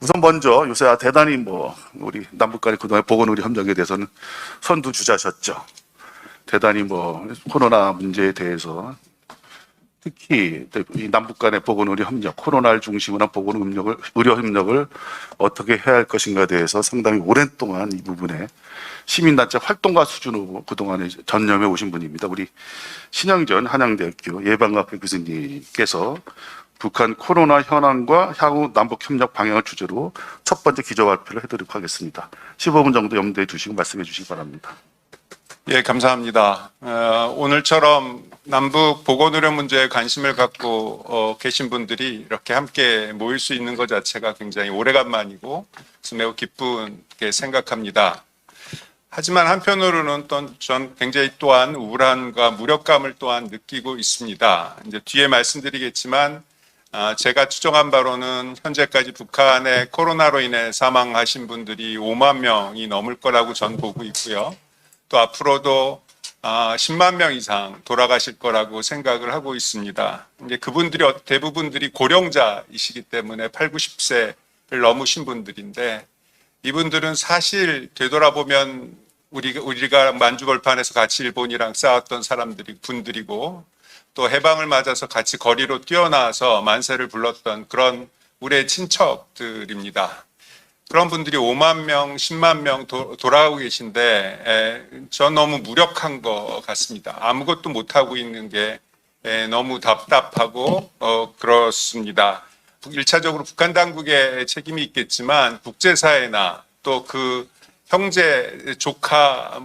우선 먼저 요새 대단히 우리 남북 간의 그동안 보건의료 협력에 대해서는 선두주자셨죠. 대단히 코로나 문제에 대해서 특히 이 남북 간의 보건의료 협력, 코로나를 중심으로 한 의료 협력을 어떻게 해야 할 것인가에 대해서 상당히 오랜 동안 이 부분에 시민단체 활동가 수준으로 그동안에 전념해 오신 분입니다. 우리 신영전 한양대학교 예방학회 교수님께서 북한 코로나 현황과 향후 남북 협력 방향을 주제로 첫 번째 기조 발표를 해드리도록 하겠습니다. 15분 정도 염두에 두시고 말씀해 주시기 바랍니다. 예, 감사합니다. 오늘처럼 남북 보건의료 문제에 관심을 갖고 계신 분들이 이렇게 함께 모일 수 있는 것 자체가 굉장히 오래간만이고 매우 기쁘게 생각합니다. 하지만 한편으로는 전 굉장히 또한 우울함과 무력감을 또한 느끼고 있습니다. 이제 뒤에 말씀드리겠지만 제가 추정한 바로는 현재까지 북한의 코로나로 인해 사망하신 분들이 5만 명이 넘을 거라고 전 보고 있고요. 또 앞으로도 10만 명 이상 돌아가실 거라고 생각을 하고 있습니다. 이제 그분들이 대부분들이 고령자이시기 때문에 8, 90세를 넘으신 분들인데 이분들은 사실 되돌아보면 우리가 만주벌판에서 같이 일본이랑 싸웠던 분들이고 또 해방을 맞아서 같이 거리로 뛰어나와서 만세를 불렀던 그런 우리의 친척들입니다. 그런 분들이 5만 명, 10만 명 돌아가고 계신데 전 너무 무력한 것 같습니다. 아무것도 못하고 있는 게 너무 답답하고 그렇습니다. 1차적으로 북한 당국의 책임이 있겠지만 국제사회나 또 그 형제, 조카,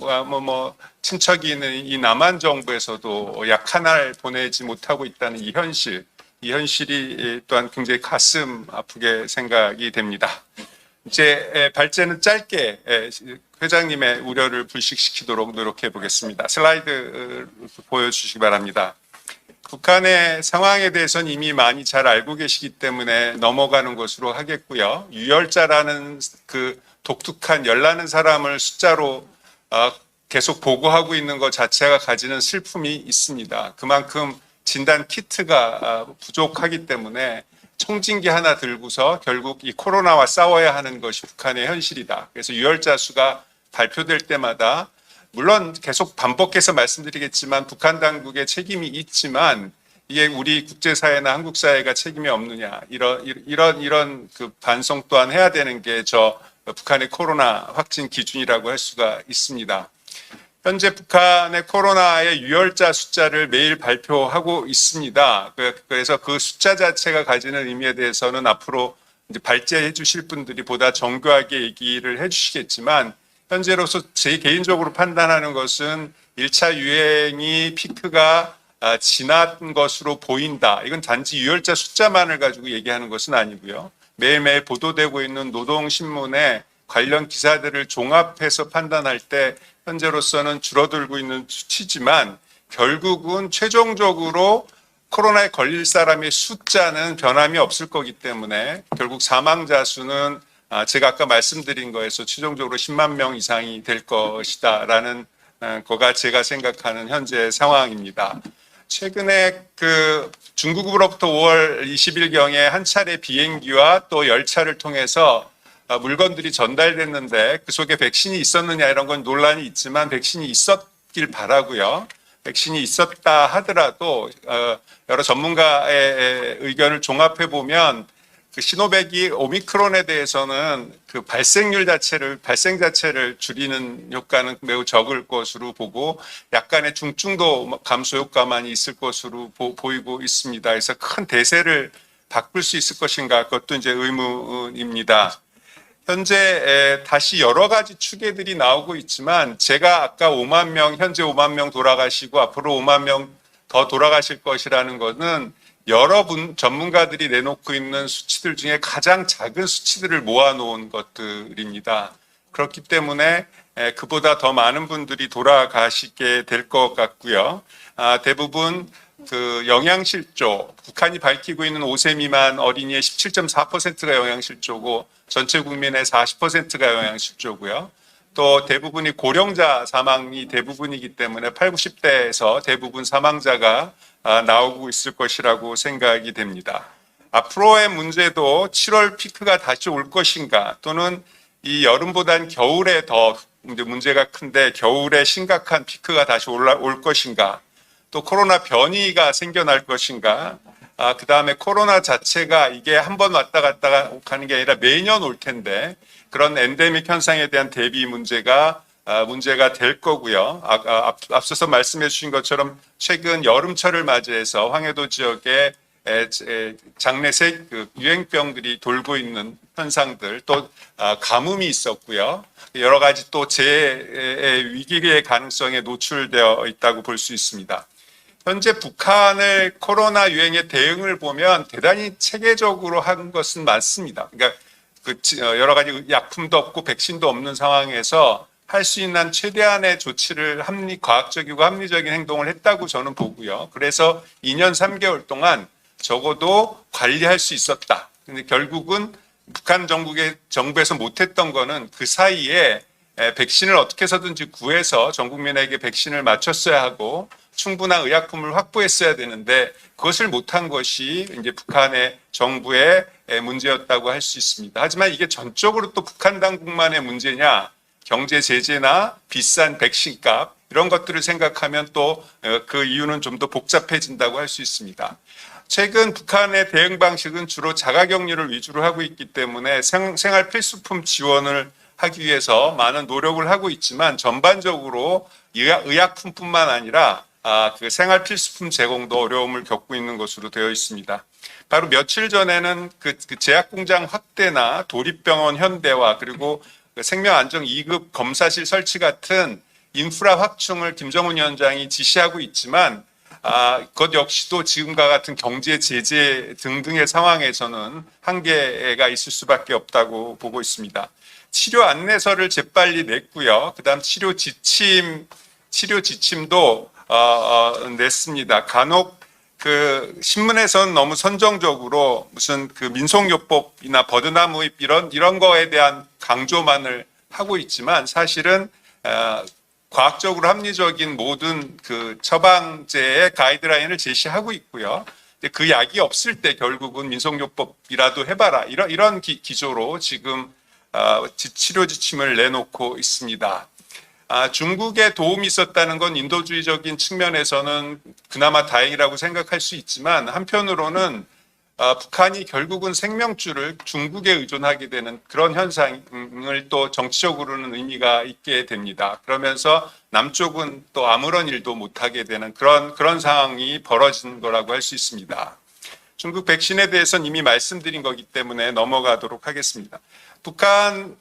친척이 있는 이 남한 정부에서도 약 하나를 보내지 못하고 있다는 이 현실이 또한 굉장히 가슴 아프게 생각이 됩니다. 제 발제는 짧게 회장님의 우려를 불식시키도록 노력해 보겠습니다. 슬라이드 보여주시기 바랍니다. 북한의 상황에 대해서는 이미 많이 잘 알고 계시기 때문에 넘어가는 것으로 하겠고요. 유혈자라는 그 독특한 열나는 사람을 숫자로 계속 보고하고 있는 것 자체가 가지는 슬픔이 있습니다. 그만큼 진단 키트가 부족하기 때문에 청진기 하나 들고서 결국 이 코로나와 싸워야 하는 것이 북한의 현실이다. 그래서 유혈자 수가 발표될 때마다 물론 계속 반복해서 말씀드리겠지만 북한 당국의 책임이 있지만 이게 우리 국제사회나 한국 사회가 책임이 없느냐 이런 그 반성 또한 해야 되는 게 북한의 코로나 확진 기준이라고 할 수가 있습니다. 현재 북한의 코로나의 유혈자 숫자를 매일 발표하고 있습니다. 그래서 그 숫자 자체가 가지는 의미에 대해서는 앞으로 이제 발제해 주실 분들이 보다 정교하게 얘기를 해 주시겠지만 현재로서 제 개인적으로 판단하는 것은 1차 유행이 피크가 지난 것으로 보인다. 이건 단지 유혈자 숫자만을 가지고 얘기하는 것은 아니고요. 매일매일 보도되고 있는 노동신문의 관련 기사들을 종합해서 판단할 때 현재로서는 줄어들고 있는 수치지만 결국은 최종적으로 코로나에 걸릴 사람의 숫자는 변함이 없을 거기 때문에 결국 사망자 수는 제가 아까 말씀드린 거에서 최종적으로 10만 명 이상이 될 것이다라는 거가 제가 생각하는 현재 상황입니다. 최근에 중국으로부터 5월 20일경에 한 차례 비행기와 또 열차를 통해서 물건들이 전달됐는데 그 속에 백신이 있었느냐 이런 건 논란이 있지만 백신이 있었길 바라고요. 백신이 있었다 하더라도 여러 전문가의 의견을 종합해 보면 그 시노백이 오미크론에 대해서는 그 발생 자체를 줄이는 효과는 매우 적을 것으로 보고 약간의 중증도 감소 효과만 있을 것으로 보이고 있습니다. 그래서 큰 대세를 바꿀 수 있을 것인가 그것도 이제 의문입니다. 현재 다시 여러 가지 추계들이 나오고 있지만 제가 아까 5만 명, 현재 5만 명 돌아가시고 앞으로 5만 명 더 돌아가실 것이라는 것은 여러 전문가들이 내놓고 있는 수치들 중에 가장 작은 수치들을 모아놓은 것들입니다. 그렇기 때문에 그보다 더 많은 분들이 돌아가시게 될 것 같고요. 대부분 그 영양실조, 북한이 밝히고 있는 5세 미만 어린이의 17.4%가 영양실조고 전체 국민의 40%가 영양실조고요. 또 대부분이 고령자 사망이 대부분이기 때문에 8, 90대에서 대부분 사망자가 나오고 있을 것이라고 생각이 됩니다. 앞으로의 문제도 7월 피크가 다시 올 것인가, 또는 이 여름보단 겨울에 더 문제가 큰데 겨울에 심각한 피크가 다시 올 것인가, 또 코로나 변이가 생겨날 것인가, 그 다음에 코로나 자체가 이게 한 번 왔다 갔다 가는 게 아니라 매년 올 텐데 그런 엔데믹 현상에 대한 대비 문제가 될 거고요. 앞서서 말씀해 주신 것처럼 최근 여름철을 맞이해서 황해도 지역에 장내색 유행병들이 돌고 있는 현상들, 또 가뭄이 있었고요. 여러 가지 또 재해 위기의 가능성에 노출되어 있다고 볼 수 있습니다. 현재 북한의 코로나 유행의 대응을 보면 대단히 체계적으로 한 것은 맞습니다. 그러니까 여러 가지 약품도 없고 백신도 없는 상황에서 할 수 있는 최대한의 조치를 과학적이고 합리적인 행동을 했다고 저는 보고요. 그래서 2년 3개월 동안 적어도 관리할 수 있었다. 근데 결국은 북한 정부에서 못했던 거는 그 사이에 백신을 어떻게 해서든지 구해서 전 국민에게 백신을 맞췄어야 하고 충분한 의약품을 확보했어야 되는데 그것을 못한 것이 이제 북한의 정부의 문제였다고 할 수 있습니다. 하지만 이게 전적으로 또 북한 당국만의 문제냐, 경제 제재나 비싼 백신값 이런 것들을 생각하면 또 그 이유는 좀 더 복잡해진다고 할 수 있습니다. 최근 북한의 대응 방식은 주로 자가격리를 위주로 하고 있기 때문에 생활 필수품 지원을 하기 위해서 많은 노력을 하고 있지만 전반적으로 의약품뿐만 아니라 그 생활 필수품 제공도 어려움을 겪고 있는 것으로 되어 있습니다. 바로 며칠 전에는 그 제약공장 확대나 도립병원 현대화, 그리고 생명안정 2급 검사실 설치 같은 인프라 확충을 김정은 위원장이 지시하고 있지만 그것 역시도 지금과 같은 경제 제재 등등의 상황에서는 한계가 있을 수밖에 없다고 보고 있습니다. 치료 안내서를 재빨리 냈고요. 그다음 치료 지침도 냈습니다. 간혹 그 신문에서는 너무 선정적으로 무슨 그 민속요법이나 버드나무잎 이런 거에 대한 강조만을 하고 있지만 사실은 과학적으로 합리적인 모든 그 처방제의 가이드라인을 제시하고 있고요. 그 약이 없을 때 결국은 민속요법이라도 해봐라, 이런 기조로 지금 치료 지침을 내놓고 있습니다. 중국에 도움이 있었다는 건 인도주의적인 측면에서는 그나마 다행이라고 생각할 수 있지만 한편으로는 북한이 결국은 생명줄을 중국에 의존하게 되는 그런 현상을 또 정치적으로는 의미가 있게 됩니다. 그러면서 남쪽은 또 아무런 일도 못하게 되는 그런 상황이 벌어진 거라고 할 수 있습니다. 중국 백신에 대해서는 이미 말씀드린 거기 때문에 넘어가도록 하겠습니다. 북한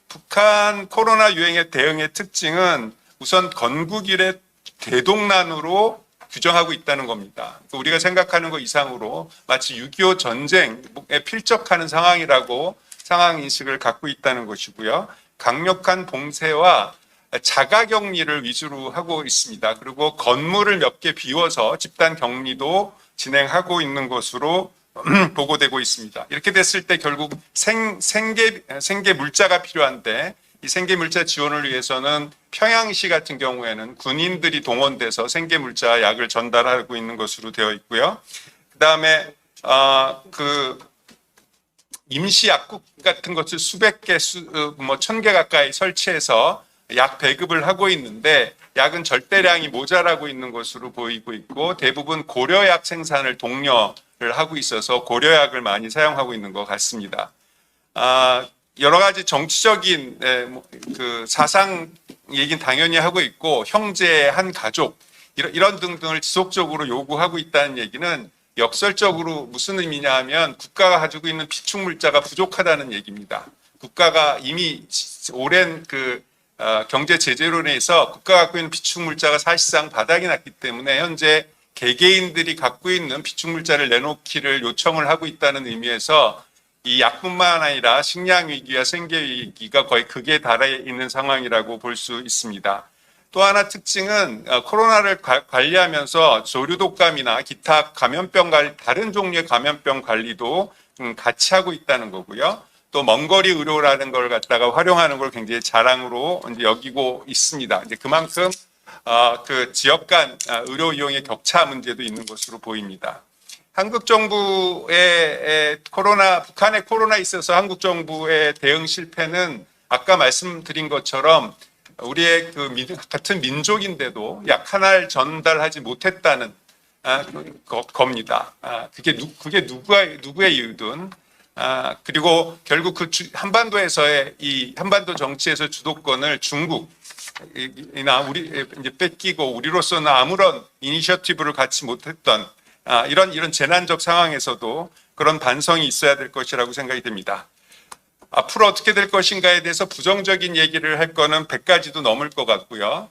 코로나 유행의 대응의 특징은 우선 건국 이래 대동난으로 규정하고 있다는 겁니다. 우리가 생각하는 것 이상으로 마치 6.25 전쟁에 필적하는 상황이라고 상황인식을 갖고 있다는 것이고요. 강력한 봉쇄와 자가격리를 위주로 하고 있습니다. 그리고 건물을 몇 개 비워서 집단 격리도 진행하고 있는 것으로 보고되고 있습니다. 이렇게 됐을 때 결국 생계 물자가 필요한데 이 생계 물자 지원을 위해서는 평양시 같은 경우에는 군인들이 동원돼서 생계 물자 약을 전달하고 있는 것으로 되어 있고요. 그다음에 그 임시 약국 같은 것을 수백 개, 1000개 가까이 설치해서 약 배급을 하고 있는데 약은 절대량이 모자라고 있는 것으로 보이고 있고 대부분 고려약 생산을 독려를 하고 있어서 고려약을 많이 사용하고 있는 것 같습니다. 여러 가지 정치적인 그 사상 얘기는 당연히 하고 있고 형제 한 가족 이런 등등을 지속적으로 요구하고 있다는 얘기는 역설적으로 무슨 의미냐 하면 국가가 가지고 있는 비축물자가 부족하다는 얘기입니다. 국가가 이미 오랜 그 경제 제재로 인해서 국가가 갖고 있는 비축물자가 사실상 바닥이 났기 때문에 현재 개개인들이 갖고 있는 비축물자를 내놓기를 요청을 하고 있다는 의미에서 이 약뿐만 아니라 식량 위기와 생계 위기가 거의 극에 달해 있는 상황이라고 볼 수 있습니다. 또 하나 특징은 코로나를 관리하면서 조류독감이나 기타 감염병 관리, 다른 종류의 감염병 관리도 같이 하고 있다는 거고요. 또 먼거리 의료라는 걸 갖다가 활용하는 걸 굉장히 자랑으로 이제 여기고 있습니다. 이제 그만큼 그 지역 간 의료 이용의 격차 문제도 있는 것으로 보입니다. 한국 정부의 북한의 코로나에 있어서 한국 정부의 대응 실패는 아까 말씀드린 것처럼 우리의 같은 민족인데도 약 하나를 전달하지 못했다는 겁니다. 그게 누구의 이유든 그리고 결국 한반도에서의 이 한반도 정치에서 주도권을 중국이나 우리 이제 뺏기고 우리로서는 아무런 이니셔티브를 갖지 못했던 이런 재난적 상황에서도 그런 반성이 있어야 될 것이라고 생각이 됩니다. 앞으로 어떻게 될 것인가에 대해서 부정적인 얘기를 할 거는 100가지도 넘을 것 같고요.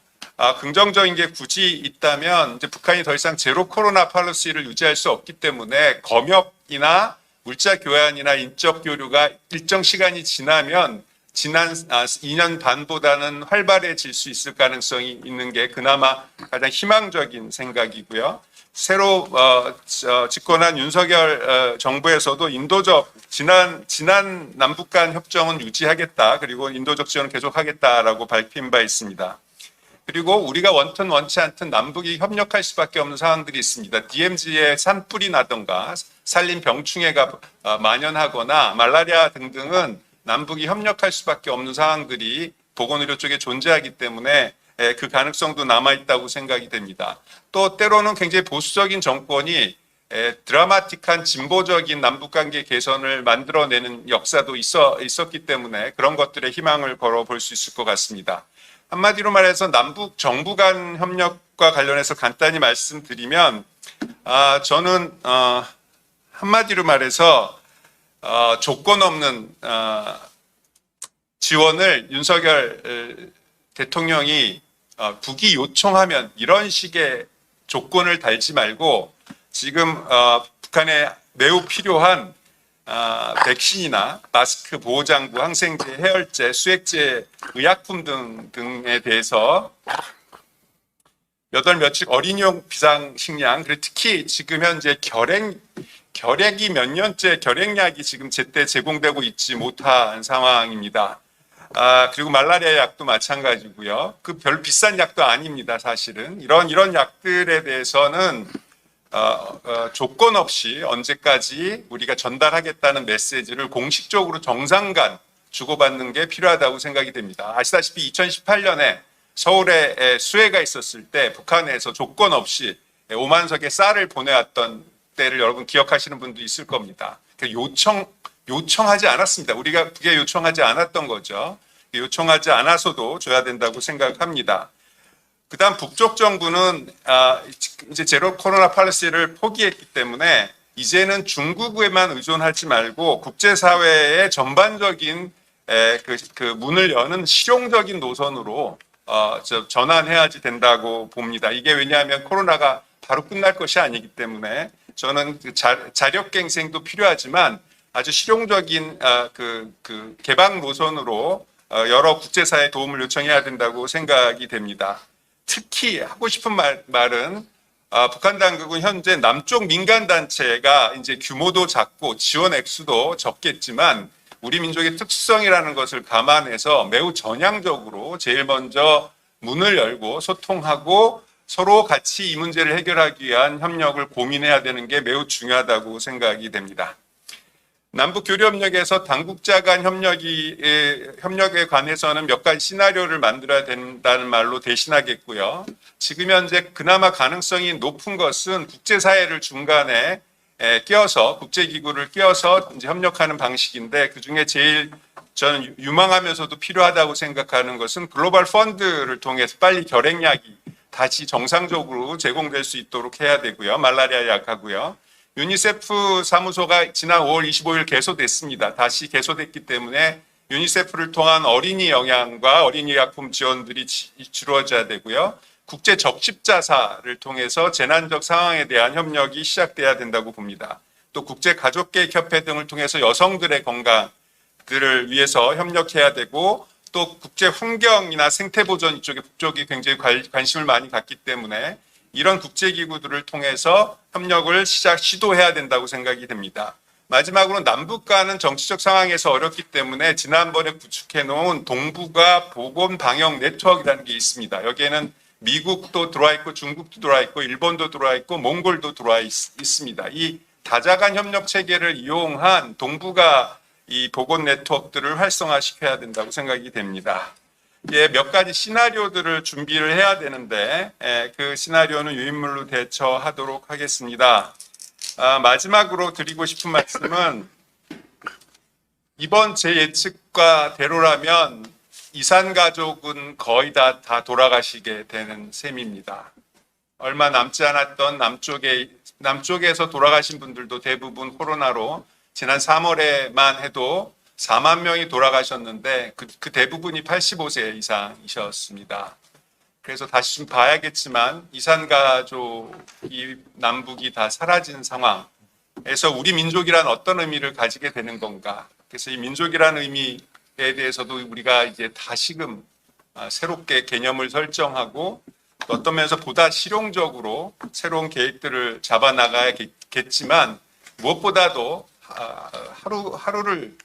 긍정적인 게 굳이 있다면 이제 북한이 더 이상 제로 코로나 팔러시를 유지할 수 없기 때문에 검역이나 물자 교환이나 인적 교류가 일정 시간이 지나면 지난 2년 반보다는 활발해질 수 있을 가능성이 있는 게 그나마 가장 희망적인 생각이고요. 새로 집권한 윤석열 정부에서도 인도적 지난 남북 간 협정은 유지하겠다. 그리고 인도적 지원은 계속하겠다라고 밝힌 바 있습니다. 그리고 우리가 원튼 원치 않든 남북이 협력할 수밖에 없는 상황들이 있습니다. DMZ에 산불이 나던가 산림 병충해가 만연하거나 말라리아 등등은 남북이 협력할 수밖에 없는 상황들이 보건의료 쪽에 존재하기 때문에 그 가능성도 남아있다고 생각이 됩니다. 또 때로는 굉장히 보수적인 정권이 드라마틱한 진보적인 남북관계 개선을 만들어내는 역사도 있었기 때문에 그런 것들에 희망을 걸어볼 수 있을 것 같습니다. 한마디로 말해서 남북 정부 간 협력과 관련해서 간단히 말씀드리면 저는 한마디로 말해서 조건 없는 지원을 윤석열 대통령이 북이 요청하면 이런 식의 조건을 달지 말고 지금 북한에 매우 필요한 백신이나 마스크, 보호장구, 항생제, 해열제, 수액제, 의약품 등에 대해서 몇 월 며칠 어린이용 비상식량, 그리고 특히 지금 현재 결핵이 몇 년째 결핵약이 지금 제때 제공되고 있지 못한 상황입니다. 그리고 말라리아 약도 마찬가지고요. 그 별 비싼 약도 아닙니다, 사실은. 이런 약들에 대해서는 조건 없이 언제까지 우리가 전달하겠다는 메시지를 공식적으로 정상 간 주고받는 게 필요하다고 생각이 됩니다. 아시다시피 2018년에 서울에 수해가 있었을 때 북한에서 조건 없이 5만 석의 쌀을 보내왔던 때를 여러분 기억하시는 분도 있을 겁니다. 요청하지 않았습니다. 우리가 북에 요청하지 않았던 거죠. 요청하지 않아서도 줘야 된다고 생각합니다. 그다음 북쪽 정부는 이제 제로 코로나 팔러시를 포기했기 때문에 이제는 중국에만 의존하지 말고 국제사회의 전반적인 그 문을 여는 실용적인 노선으로 전환해야지 된다고 봅니다. 이게 왜냐하면 코로나가 바로 끝날 것이 아니기 때문에 저는 자력갱생도 필요하지만 아주 실용적인 그 개방 노선으로 여러 국제사회의 도움을 요청해야 된다고 생각이 됩니다. 특히 하고 싶은 말은 북한 당국은 현재 남쪽 민간단체가 이제 규모도 작고 지원 액수도 적겠지만 우리 민족의 특수성이라는 것을 감안해서 매우 전향적으로 제일 먼저 문을 열고 소통하고 서로 같이 이 문제를 해결하기 위한 협력을 고민해야 되는 게 매우 중요하다고 생각이 됩니다. 남북 교류 협력에서 당국자 간 협력에 관해서는 몇 가지 시나리오를 만들어야 된다는 말로 대신하겠고요. 지금 현재 그나마 가능성이 높은 것은 국제사회를 중간에 끼워서 국제기구를 끼워서 이제 협력하는 방식인데 그중에 제일 저는 유망하면서도 필요하다고 생각하는 것은 글로벌 펀드를 통해서 빨리 결핵약이 다시 정상적으로 제공될 수 있도록 해야 되고요. 말라리아 약하고요. 유니세프 사무소가 지난 5월 25일 개소됐습니다. 다시 개소됐기 때문에 유니세프를 통한 어린이 영양과 어린이 약품 지원들이 이루어져야 되고요. 국제 적십자사를 통해서 재난적 상황에 대한 협력이 시작돼야 된다고 봅니다. 또 국제가족계획협회 등을 통해서 여성들의 건강들을 위해서 협력해야 되고 또 국제 환경이나 생태보전 이쪽에 북쪽이 굉장히 관심을 많이 갖기 때문에 이런 국제기구들을 통해서 협력을 시도해야 된다고 생각이 됩니다. 마지막으로 남북 간은 정치적 상황에서 어렵기 때문에 지난번에 구축해 놓은 동북아 보건 방역 네트워크라는 게 있습니다. 여기에는 미국도 들어와 있고 중국도 들어와 있고 일본도 들어와 있고 몽골도 들어와 있습니다. 이 다자간 협력 체계를 이용한 동북아 이 보건 네트워크들을 활성화시켜야 된다고 생각이 됩니다. 예, 몇 가지 시나리오들을 준비를 해야 되는데 그 시나리오는 유인물로 대처하도록 하겠습니다. 마지막으로 드리고 싶은 말씀은 이번 제 예측과 대로라면 이산 가족은 거의 다 돌아가시게 되는 셈입니다. 얼마 남지 않았던 남쪽에서 돌아가신 분들도 대부분 코로나로 지난 3월에만 해도 4만 명이 돌아가셨는데 그 대부분이 85세 이상이셨습니다. 그래서 다시 좀 봐야겠지만 이산가족이 남북이 다 사라진 상황에서 우리 민족이란 어떤 의미를 가지게 되는 건가. 그래서 이 민족이라는 의미에 대해서도 우리가 이제 다시금 새롭게 개념을 설정하고 또 어떤 면에서 보다 실용적으로 새로운 계획들을 잡아 나가야겠지만 무엇보다도 하루를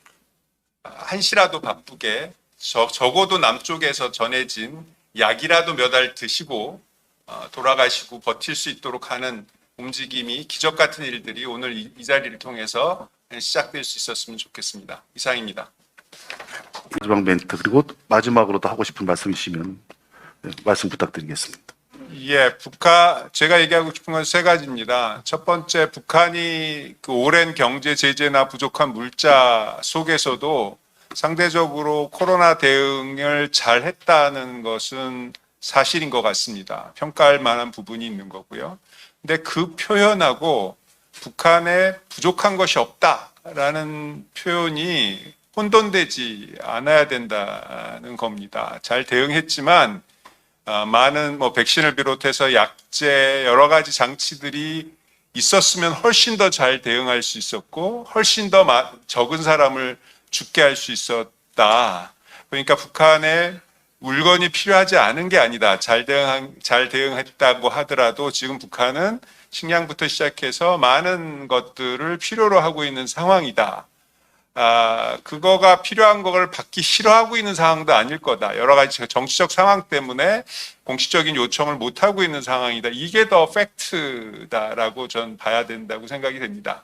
한시라도 바쁘게 적어도 남쪽에서 전해진 약이라도 몇 알 드시고 돌아가시고 버틸 수 있도록 하는 움직임이 기적 같은 일들이 오늘 이 자리를 통해서 시작될 수 있었으면 좋겠습니다. 이상입니다. 마지막 멘트 그리고 마지막으로도 하고 싶은 말씀이시면 말씀 부탁드리겠습니다. 예, 제가 얘기하고 싶은 건 세 가지입니다. 첫 번째, 북한이 그 오랜 경제 제재나 부족한 물자 속에서도 상대적으로 코로나 대응을 잘 했다는 것은 사실인 것 같습니다. 평가할 만한 부분이 있는 거고요. 근데 그 표현하고 북한에 부족한 것이 없다라는 표현이 혼돈되지 않아야 된다는 겁니다. 잘 대응했지만 많은 백신을 비롯해서 약제 여러 가지 장치들이 있었으면 훨씬 더 잘 대응할 수 있었고 훨씬 더 적은 사람을 죽게 할 수 있었다. 그러니까 북한에 물건이 필요하지 않은 게 아니다. 잘 대응했다고 하더라도 지금 북한은 식량부터 시작해서 많은 것들을 필요로 하고 있는 상황이다. 그거가 필요한 걸 받기 싫어하고 있는 상황도 아닐 거다. 여러 가지 정치적 상황 때문에 공식적인 요청을 못 하고 있는 상황이다. 이게 더 팩트다라고 전 봐야 된다고 생각이 됩니다.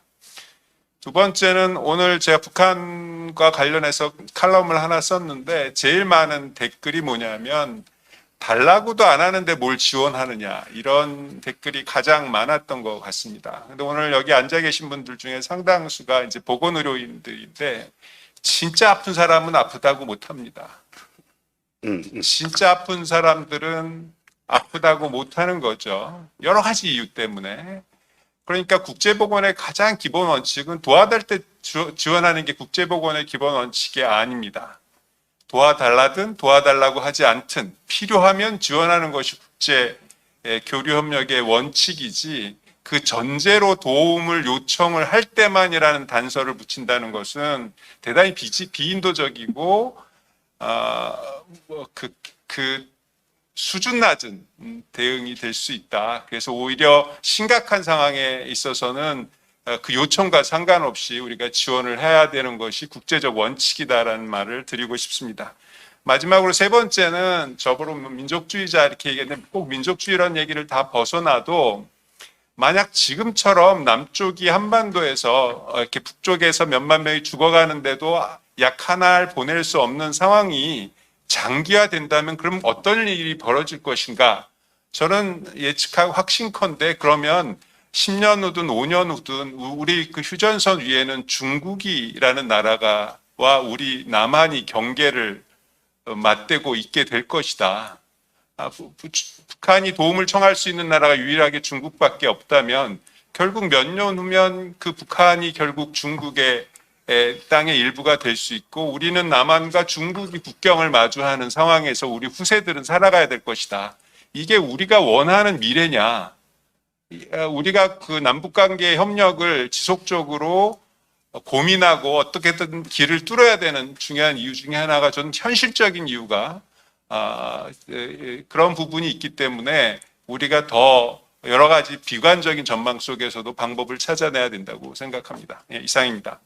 두 번째는 오늘 제가 북한과 관련해서 칼럼을 하나 썼는데 제일 많은 댓글이 뭐냐면 달라고도 안 하는데 뭘 지원하느냐 이런 댓글이 가장 많았던 것 같습니다. 근데 오늘 여기 앉아 계신 분들 중에 상당수가 이제 보건의료인들인데 진짜 아픈 사람은 아프다고 못 합니다. 진짜 아픈 사람들은 아프다고 못 하는 거죠. 여러 가지 이유 때문에. 그러니까 국제보건의 가장 기본 원칙은 도와달 때 지원하는 게 국제보건의 기본 원칙이 아닙니다. 도와달라든 도와달라고 하지 않든 필요하면 지원하는 것이 국제 교류 협력의 원칙이지 그 전제로 도움을 요청을 할 때만이라는 단서를 붙인다는 것은 대단히 비인도적이고 그 수준 낮은 대응이 될 수 있다. 그래서 오히려 심각한 상황에 있어서는 그 요청과 상관없이 우리가 지원을 해야 되는 것이 국제적 원칙이다라는 말을 드리고 싶습니다. 마지막으로 세 번째는 저보로 민족주의자 이렇게 얘기했는데 꼭 민족주의라는 얘기를 다 벗어나도 만약 지금처럼 남쪽이 한반도에서 이렇게 북쪽에서 몇만 명이 죽어가는데도 약 하나를 보낼 수 없는 상황이 장기화된다면 그럼 어떤 일이 벌어질 것인가? 저는 예측하고 확신컨대 그러면 10년 후든 5년 후든 우리 그 휴전선 위에는 중국이라는 나라가와 우리 남한이 경계를 맞대고 있게 될 것이다. 북한이 도움을 청할 수 있는 나라가 유일하게 중국밖에 없다면 결국 몇 년 후면 그 북한이 결국 중국의 땅의 일부가 될 수 있고 우리는 남한과 중국이 국경을 마주하는 상황에서 우리 후세들은 살아가야 될 것이다. 이게 우리가 원하는 미래냐? 우리가 그 남북관계 협력을 지속적으로 고민하고 어떻게든 길을 뚫어야 되는 중요한 이유 중에 하나가 저는 현실적인 이유가 그런 부분이 있기 때문에 우리가 더 여러 가지 비관적인 전망 속에서도 방법을 찾아내야 된다고 생각합니다. 예, 이상입니다.